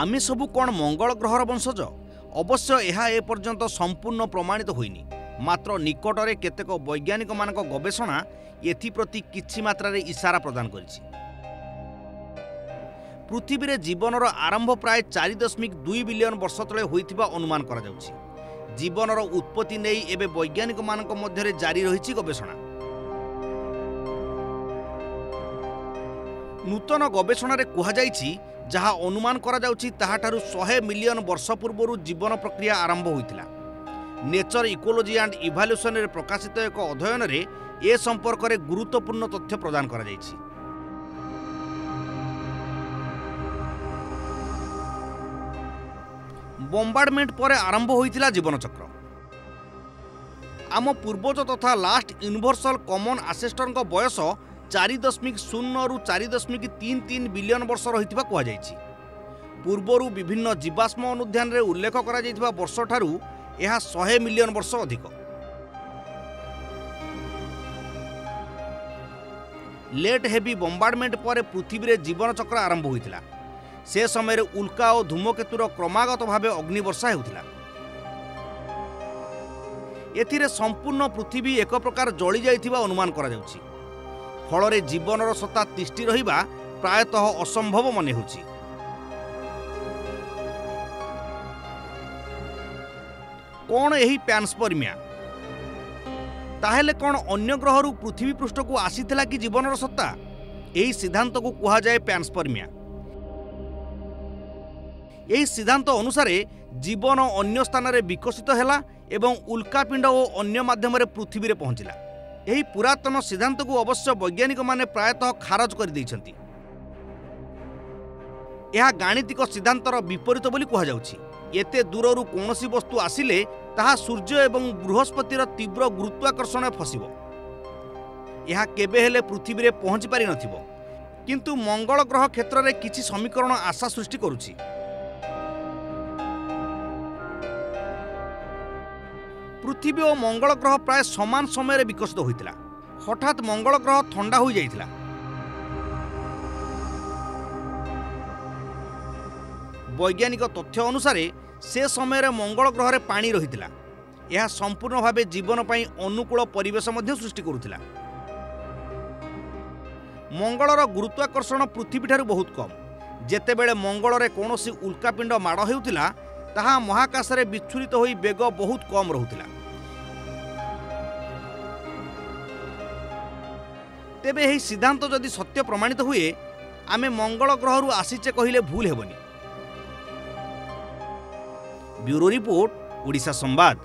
आमे सबु कौन मंगल ग्रहर वंशज? अवश्य यह एपर्यंत संपूर्ण प्रमाणित होइनी। मात्र निकटरे केतेक वैज्ञानिक मानक गवेषणा एथिप्रति किछि मात्रा इशारा प्रदान करिछि। पृथ्वी रे जीवनर आरंभ प्राय 4.2 बिलियन वर्ष तले होइथिबा अनुमान करा जाउछि। जीवनर उत्पत्ति नेई एबे वैज्ञानिक मानक मध्यरे जारी रहिछि गवेषणा। नूतन गवेषणारे कुहा जाइछि जहाँ अनुमान करा जाउछि ताहाठारु 100 मिलियन वर्ष पूर्व जीवन प्रक्रिया आरंभ होइथिला। नेचर इकोलॉजी एंड इवोल्यूशन रे प्रकाशित एक अध्ययन रे ए संपर्क रे गुरुत्वपूर्ण तथ्य प्रदान करा जाइछि। बॉम्बार्डमेंट पर आरंभ होइथिला जीवन चक्र। आम पूर्वज तथा लास्ट यूनिवर्सल कॉमन एंसेस्टर बयस 4.0 रु 4.33 बिलियन वर्ष रहिथिबा कुहा जाइछि। पूर्वरु विभिन्न जीवाश्म अनुध्यान रे उल्लेख करा जाइथिबा वर्ष ठारू यह 100 मिलियन वर्ष अधिक। लेट हेवी बॉम्बार्डमेंट पर पृथ्वी रे जीवन चक्र आरंभ होइथिला। से समय रे उल्का और धूमकेतुर क्रमागत भावे अग्निवर्षा हेउथिला। एथिरे संपूर्ण पृथ्वी एक प्रकार जळी जाइथिबा अनुमान करा जाउछि। फल जीवनर सत्ता तिष्ठि रहिबा प्रायतः असंभव मने होछि। कौन यही पैन्सपर्मिया? ताहेले कौन अन्य ग्रहरु पृथ्वी पृष्ठ को आसीथिला कि जीवनर सत्ता? यही सिद्धांत को कुहा जाए पैन्सपर्मिया। यही सिद्धांत अनुसार जीवन अन्य स्थान रे विकसित हैला एवं उल्कापिंड और अन्य माध्यम रे पृथ्वी रे पहुंचिला। यही पुरातन सिद्धांत को अवश्य वैज्ञानिक माने प्रायतः खारज कर दैछंती। यह गाणितिक सिद्धांतर विपरीत बोली कुहा जाउछि। एते दूररु कोनोसी वस्तु आसिले ताहा सूर्य एवं बृहस्पतिर तीव्र गुरुत्वाकर्षण फसिबो। यह केबे हेले पृथ्वी रे पहुंची पारि नथिबो, किंतु मंगल ग्रह क्षेत्र रे किछि समीकरण आशा सृष्टि करूछि। पृथ्वी और मंगल ग्रह प्राय समान समय विकसित होइतिला। हठात मंगल ग्रह ठंडा हो जाइतिला। वैज्ञानिक तथ्य अनुसार से समय मंगल ग्रह रे पानी रहितिला। यह संपूर्ण भावे जीवन पई अनुकूल परिवेश मध्य सृष्टि करुथिला। मंगलर गुरुत्वाकर्षण पृथ्वी ठारू बहुत कम। जेतेबेले मंगल रे कोनोसी उल्कापिंड माड़ हेउतिला ताहा महाकाश रे विच्छुरित होई बेग बहुत कम रहुतिला। तेबे यही सिद्धांत जदि सत्य प्रमाणित हुए आमे मंगल ग्रहरु आसीचे कहिले भूल हेबनी। ब्यूरो रिपोर्ट, ओडिशा संवाद।